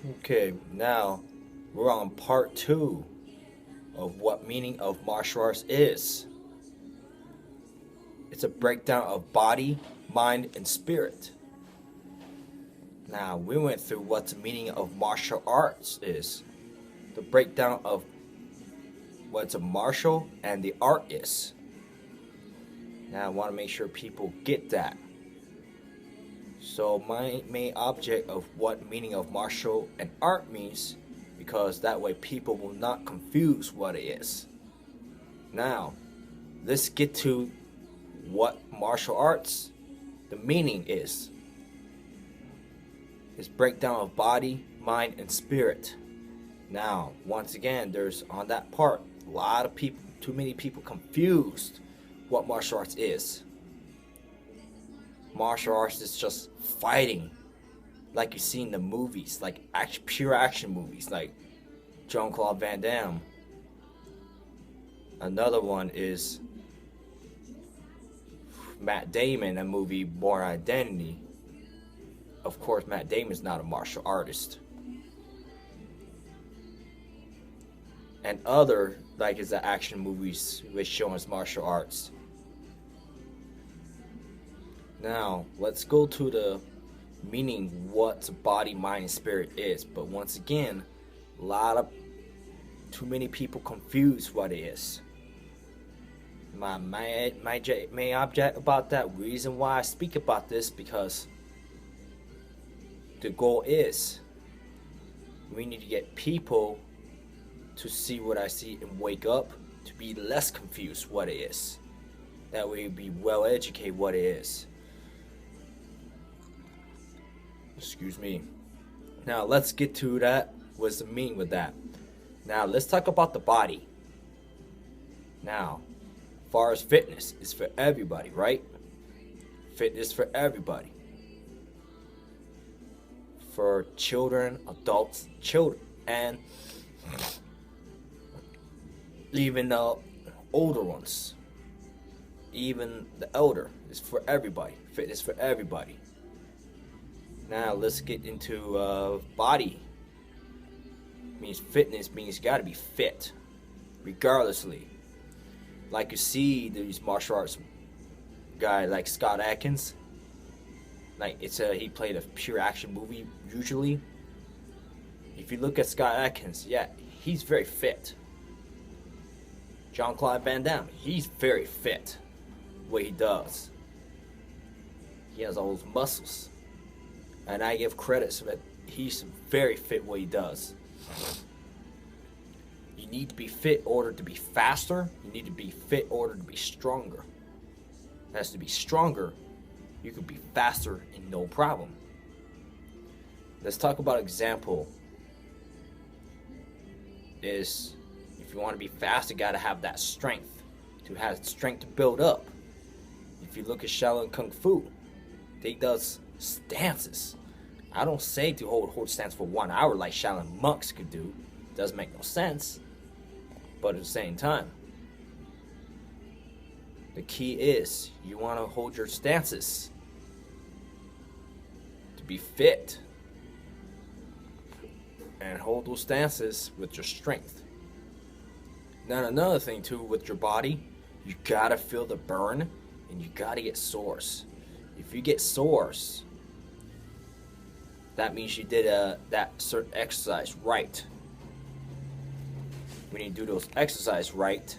Okay, now we're on part two of what meaning of martial arts is. It's a breakdown of body, mind, and spirit. Now we went through what the meaning of martial arts is, the breakdown of what a martial and the art is. Now I want to make sure people get that. So my main object of what meaning of martial and art means, because that way people will not confuse what it is. Now, let's get to what martial arts, the meaning is. It's breakdown of body, mind, and spirit. Now, once again, there's on that part, a lot of people, too many people confused what martial arts is. Martial arts is just fighting, like you see in the movies, like pure action movies, like Jean-Claude Van Damme. Another one is Matt Damon, in a movie Bourne Identity. Of course, Matt Damon's not a martial artist. And other, like, is the action movies which show us martial arts. Now, let's go to the meaning what body, mind, and spirit is. But once again, too many people confuse what it is. My main object about that, reason why I speak about this, because the goal is we need to get people to see what I see and wake up to be less confused what it is. That way, be well educated what it is. Excuse me. Now let's get to that. What's the meaning with that? Now let's talk about the body. Now, as far as fitness, it's for everybody, right? Fitness for everybody. For children, adults, children, and even the older ones. Even the elder is for everybody. Fitness for everybody. Now let's get into body. Means fitness means you gotta be fit, regardlessly. Like you see these martial arts guy like Scott Adkins. Like he played a pure action movie usually. If you look at Scott Adkins, yeah, he's very fit. Jean-Claude Van Damme, he's very fit. What he does, he has all those muscles. And I give credit so that he's very fit what he does. You need to be fit in order to be faster. You need to be fit in order to be stronger. As to be stronger, you can be faster and no problem. Let's talk about example. Is if you want to be fast, you gotta have that strength. To have strength to build up. If you look at Shaolin Kung Fu, they does stances. I don't say to hold stance for 1 hour like Shaolin monks could do. Doesn't make no sense. But at the same time, the key is you want to hold your stances to be fit and hold those stances with your strength. Now another thing too with your body, you gotta feel the burn and you gotta get sores. If you get sores, that means you did that certain exercise right. When you do those exercise right,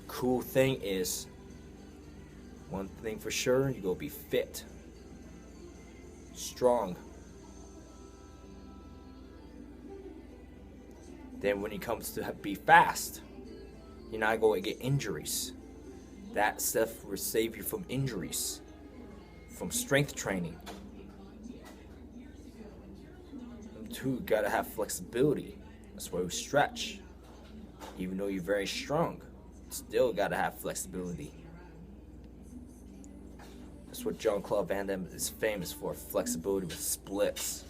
cool thing is, one thing for sure, you go be fit, strong. Then when it comes to be fast, you're not going to get injuries. That stuff will save you from injuries, from strength training. And two, you gotta have flexibility. That's why we stretch. Even though you're very strong, still gotta have flexibility. That's what Jean-Claude Van Damme is famous for, flexibility with splits.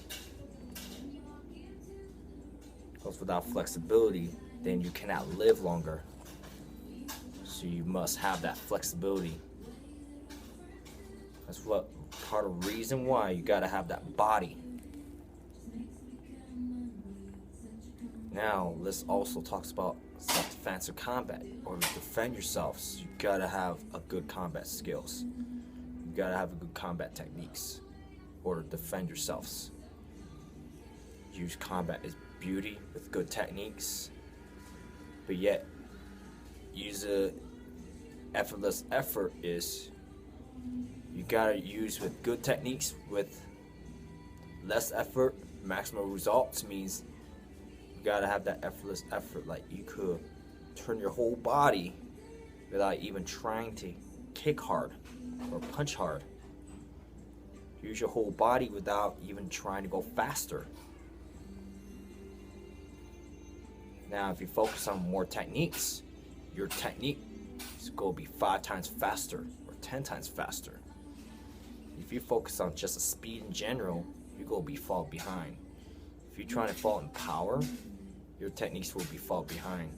Because without flexibility, then you cannot live longer. So you must have that flexibility. That's what part of the reason why you gotta have that body. Now let's also talk about self-defense or combat. Or to defend yourselves, you gotta have a good combat skills. You gotta have a good combat techniques, or to defend yourselves. Use combat as beauty with good techniques, but yet use a effortless effort is you gotta use with good techniques with less effort. Maximum results means you gotta have that effortless effort. Like you could turn your whole body without even trying to kick hard or punch hard. Use your whole body without even trying to go faster. Now, if you focus on more techniques, your technique is going to be 5 times faster or 10 times faster. If you focus on just the speed in general, you're going to be fall behind. If you're trying to fall in power, your techniques will be fall behind.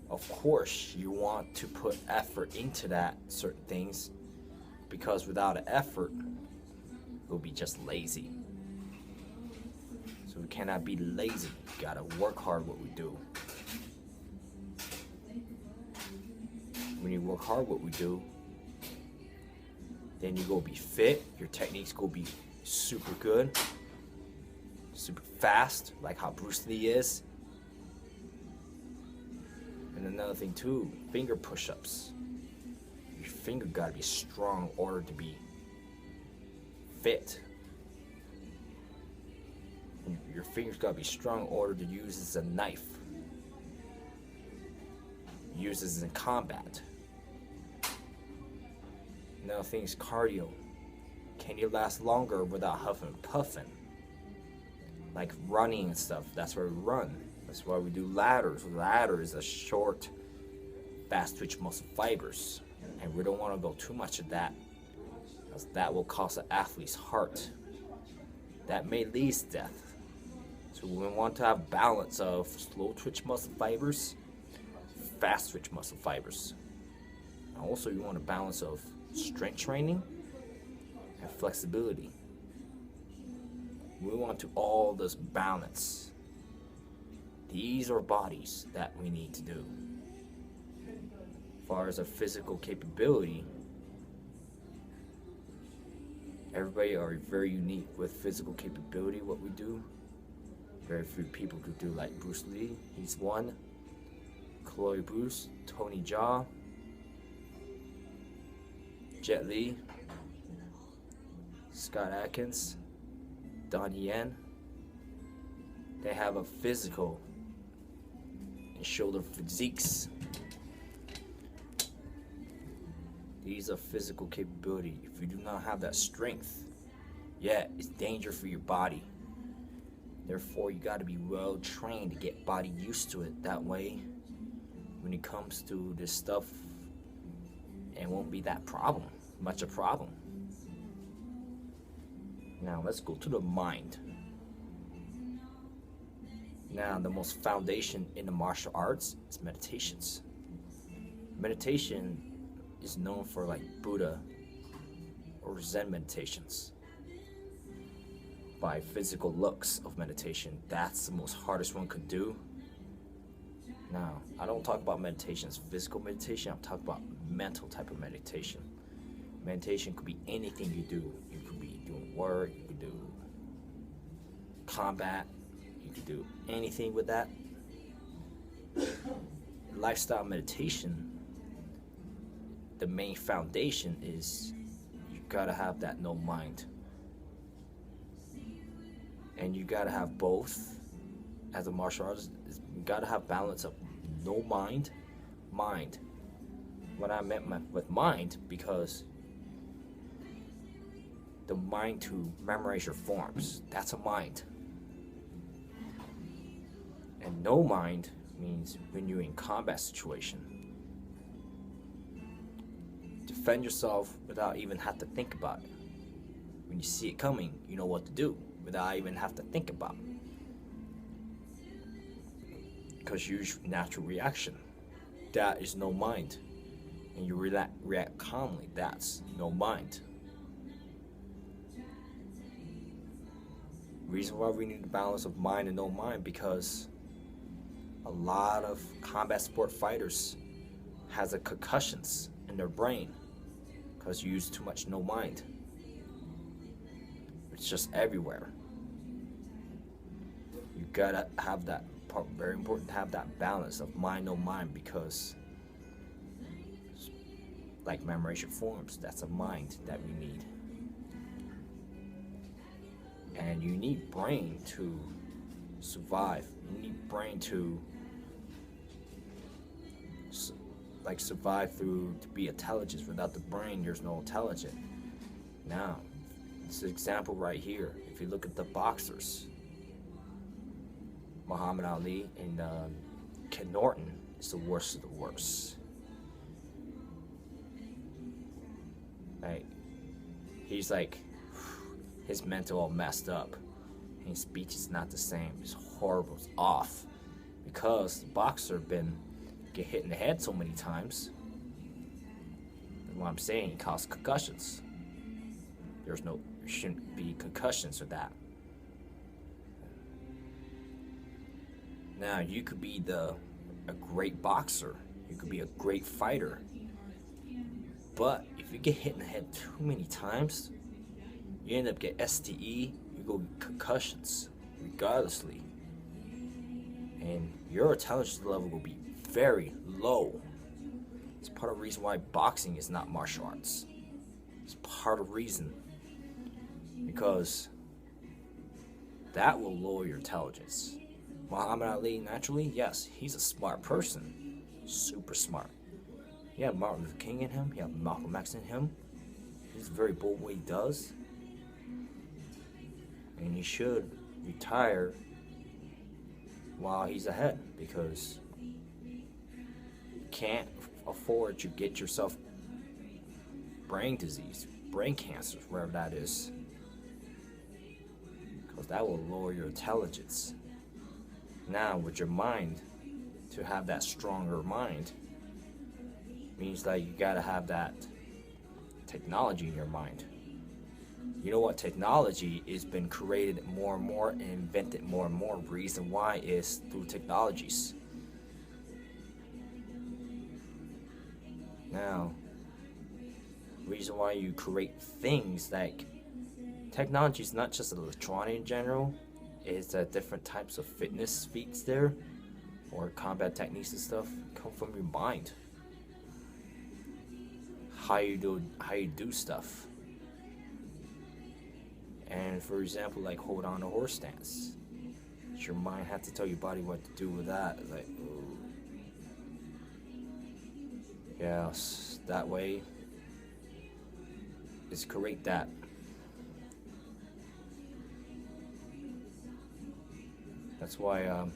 Of course, you want to put effort into that certain things, because without an effort, it will be just lazy. So we cannot be lazy. We gotta work hard what we do. When you work hard what we do, then you go be fit. Your techniques go be super good, super fast, like how Bruce Lee is. And another thing too, finger push-ups. Your finger gotta be strong in order to be fit. Your fingers gotta be strong in order to use as a knife. Use as in combat. Another thing is cardio. Can you last longer without huffing and puffing? Like running and stuff. That's why we run. That's why we do ladders. Ladder is a short, fast twitch muscle fibers. And we don't want to go too much of that, because that will cause the athlete's heart. That may lead to death. So we want to have balance of slow twitch muscle fibers, fast twitch muscle fibers. And also you want a balance of strength training and flexibility. We want to all this balance. These are bodies that we need to do. As far as our physical capability, everybody are very unique with physical capability, what we do. Very few people could do like Bruce Lee, he's one. Chloe Bruce, Tony Jaa, Jet Li, Scott Atkins, Donnie Yen. They have a physical and shoulder physiques. These are physical capability. If you do not have that strength, yeah, it's danger for your body. Therefore, you got to be well trained to get body used to it. That way, when it comes to this stuff, it won't be that much a problem. Now, let's go to the mind. Now, the most foundation in the martial arts is meditations. Meditation is known for like Buddha or Zen meditations. By physical looks of meditation, that's the most hardest one could do. Now, I don't talk about meditations, physical meditation, I'm talking about mental type of meditation. Meditation could be anything you do. You could be doing work, you could do combat, you could do anything with that. Lifestyle meditation, the main foundation is you gotta have that no mind. And you gotta have both. As a martial artist, you gotta have balance of no mind, mind. What I meant with mind, because the mind to memorize your forms, that's a mind. And no mind means when you're in combat situation. Defend yourself without even have to think about it. When you see it coming, you know what to do without even have to think about it. Because you use natural reaction. That is no mind. And you react calmly. That's no mind. Reason why we need a balance of mind and no mind, because a lot of combat sport fighters has a concussions in their brain because you use too much no mind. It's just everywhere. You gotta have that part. Very important to have that balance of mind no mind, because like memorization forms, that's a mind that we need. And you need brain to survive. You need brain to survive through to be intelligent. Without the brain, there's no intelligence. Now, this example right here. If you look at the boxers, Muhammad Ali and Ken Norton is the worst of the worst. Like, he's like, his mental all messed up. His speech is not the same. It's horrible. It's off, because the boxer been get hit in the head so many times. That's what I'm saying. He caused concussions. There shouldn't be concussions or that. Now, you could be a great boxer. You could be a great fighter. But if you get hit in the head too many times, you end up getting STE, you go get concussions, regardlessly. And your intelligence level will be very low. It's part of the reason why boxing is not martial arts. It's part of the reason. Because that will lower your intelligence. Muhammad Ali, naturally, yes, he's a smart person. Super smart. You have Martin Luther King in him, you have Malcolm X in him. He's very bold what he does. And he should retire while he's ahead, because you can't afford to get yourself brain disease, brain cancer, wherever that is, because that will lower your intelligence. Now, with your mind, to have that stronger mind means that you gotta have that technology in your mind. You know what? Technology has been created more and more and invented more and more. Reason why is through technologies. Now, reason why you create things like technology is not just electronic in general. It's different types of fitness feats there, or combat techniques and stuff come from your mind. How you do stuff. And for example, like hold on to horse stance. Your mind has to tell your body what to do with that. It's like, ooh. Yes, that way it's correct that. That's why, as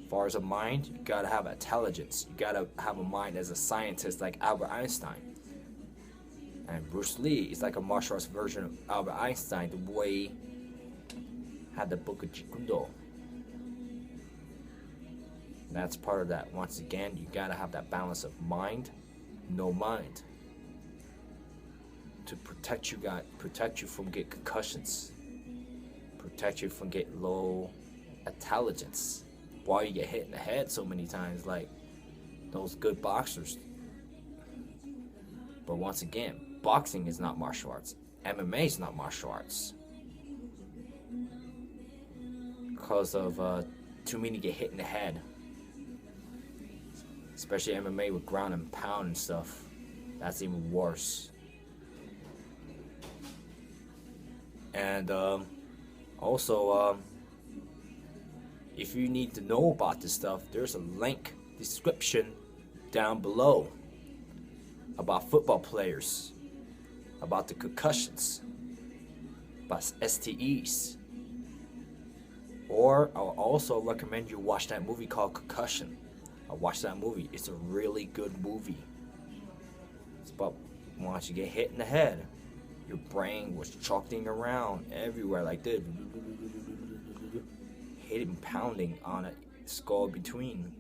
far as a mind, you gotta have intelligence. You gotta have a mind as a scientist like Albert Einstein. And Bruce Lee is like a martial arts version of Albert Einstein, the way he had the book of Jeet Kune Do. That's part of that. Once again, you gotta have that balance of mind, no mind, to protect you from getting concussions, protect you from getting low intelligence. Why you get hit in the head so many times, like those good boxers. But once again, boxing is not martial arts. MMA is not martial arts. Because of too many get hit in the head. Especially MMA with ground and pound and stuff. That's even worse. And also, if you need to know about this stuff, there's a link description down below about football players, about the concussions, about STEs. Or I'll also recommend you watch that movie called Concussion. I watched that movie. It's a really good movie. It's about once you get hit in the head, your brain was chalking around everywhere like this, hitting, pounding on a skull between.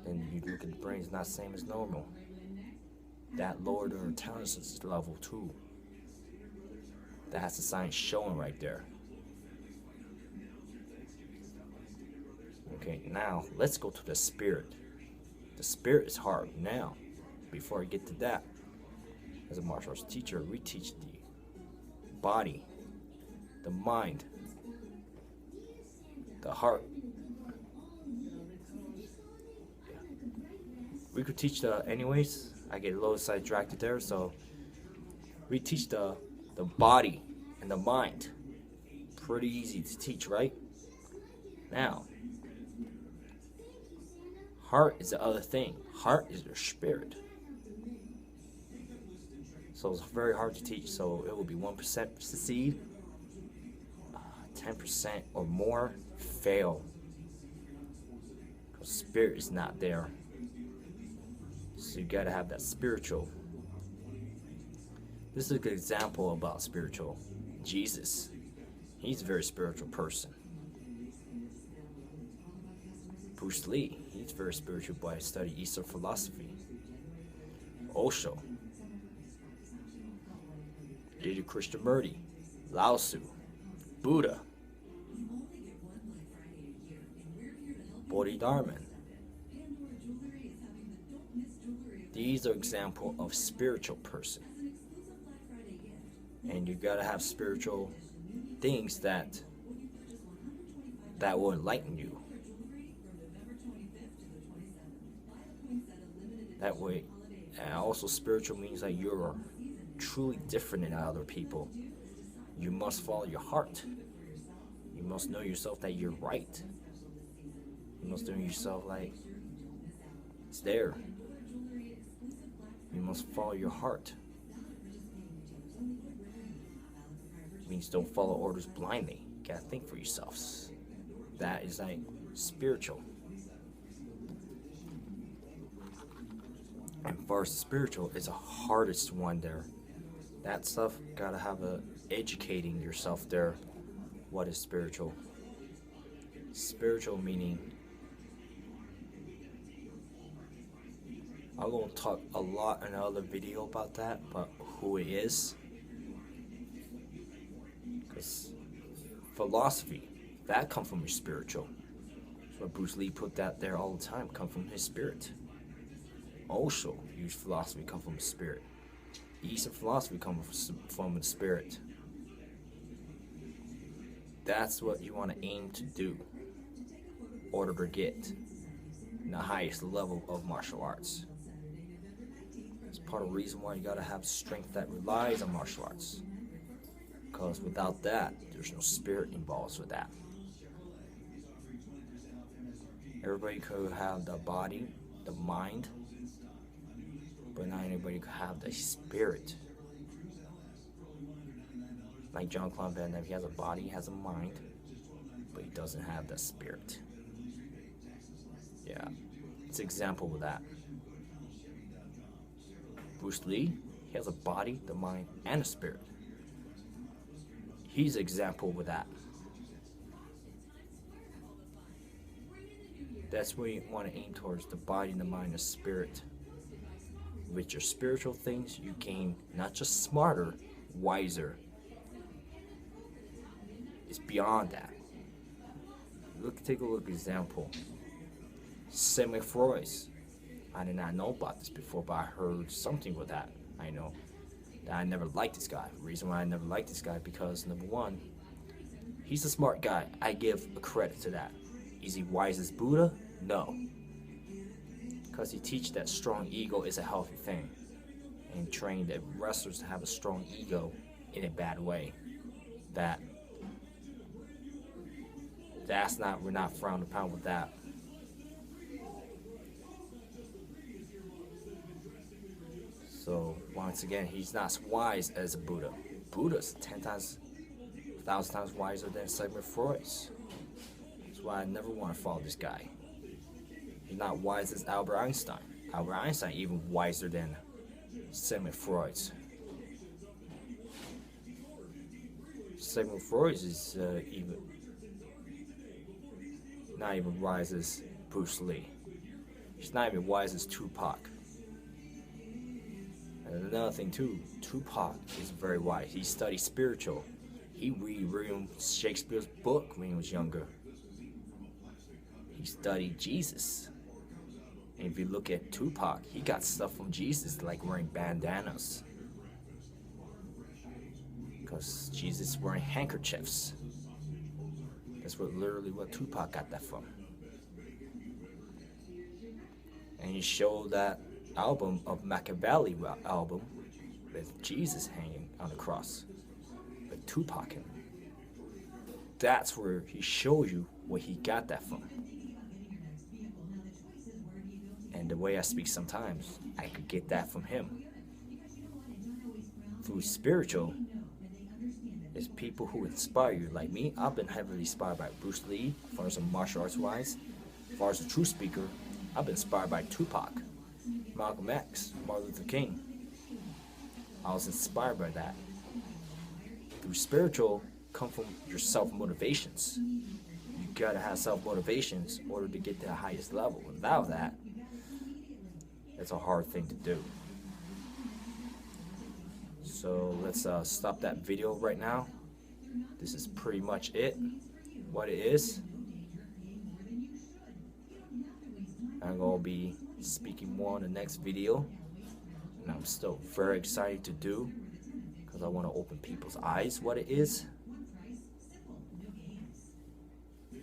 Then you look at the brain, it's not the same as normal. That lowered their intelligence level too. That's the science showing right there. Okay, now let's go to the spirit. The spirit is hard. Now, before I get to that, as a martial arts teacher, we teach the body, the mind, the heart. We could teach the anyways. I get a little sidetracked there, so we teach the body and the mind. Pretty easy to teach, right? Now, heart is the other thing. Heart is your spirit. So it's very hard to teach. So it will be 1% succeed, 10% or more fail. Because spirit is not there. So you gotta have that spiritual. This is a good example about spiritual. Jesus, he's a very spiritual person. Bruce Lee, he's very spiritual, but I study Eastern philosophy. Osho, Lady Krishnamurti, Lao Tzu, Buddha, Bodhidharma. These are examples of spiritual person. And you gotta have spiritual things that will enlighten you. That way, and also spiritual means that you're truly different than other people. You must follow your heart. You must know yourself that you're right. You must know yourself like it's there. You must follow your heart. It means don't follow orders blindly. You gotta think for yourselves. That is like spiritual. And far as spiritual, it's the hardest one there. That stuff, gotta have educating yourself there. What is spiritual? Spiritual meaning, I'm gonna talk a lot in another video about that, but who it is. Because philosophy, that comes from your spiritual. That's why Bruce Lee put that there all the time, come from his spirit. Osho used philosophy, come from his spirit. Eastern philosophy comes from the spirit. That's what you want to aim to do in order to get the highest level of martial arts. It's part of the reason why you gotta have strength that relies on martial arts. Because without that, there's no spirit involved with that. Everybody could have the body, the mind, but not anybody could have the spirit. Like Jean-Claude Van Damme, he has a body, he has a mind, but he doesn't have the spirit. Yeah, it's an example of that. Bruce Lee, he has a body, the mind, and a spirit. He's an example with that. That's where you want to aim towards, the body, the mind, the spirit. With your spiritual things, you gain not just smarter, wiser. It's beyond that. Take a look example. Sigmund Freud. I did not know about this before, but I heard something with that. I know that I never liked this guy. The reason why I never liked this guy, because number one, he's a smart guy. I give a credit to that. Is he wise as Buddha? No. Because he teaches that strong ego is a healthy thing. And train the wrestlers to have a strong ego in a bad way. We're not frowned upon with that. So once again, he's not as wise as a Buddha. Buddha's 1,000 times wiser than Sigmund Freud. That's why I never want to follow this guy. He's not wise as Albert Einstein. Albert Einstein even wiser than Sigmund Freud. Sigmund Freud is not even wise as Bruce Lee. He's not even wise as Tupac. And another thing too, Tupac is very wise. He studied spiritual. He read Shakespeare's book when he was younger. He studied Jesus. And if you look at Tupac, he got stuff from Jesus, like wearing bandanas. Because Jesus is wearing handkerchiefs. That's literally what Tupac got that from. And he showed that album of Machiavelli album with Jesus hanging on the cross with Tupac in it. That's where he shows you where he got that from. And the way I speak sometimes, I could get that from him. Through spiritual, is people who inspire you. Like me, I've been heavily inspired by Bruce Lee, as far as a martial arts wise. As far as a true speaker, I've been inspired by Tupac, Malcolm X, Martin Luther King. I was inspired by that. Through spiritual, come from your self-motivations. You gotta have self-motivations in order to get to the highest level. Without that, it's a hard thing to do. So let's stop that video right now. This is pretty much it, what it is. I'm gonna be speaking more in the next video, and I'm still very excited to do, because I want to open people's eyes what it is.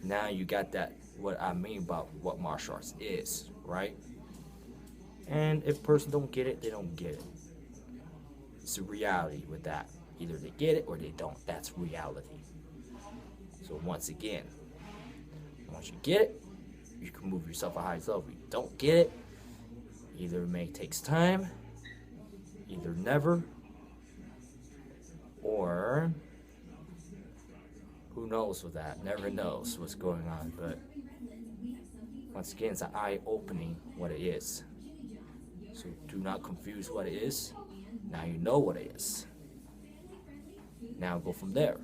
Now you got that, what I mean about what martial arts is, right? And if a person don't get it, they don't get it. It's a reality with that. Either they get it or they don't. That's reality. So once again, once you get it, you can move yourself a high level. You don't get it, either it may takes time, either never, or who knows with that. Never knows what's going on. But once again, it's an eye-opening what it is. So do not confuse what it is. Now you know what it is. Now go from there.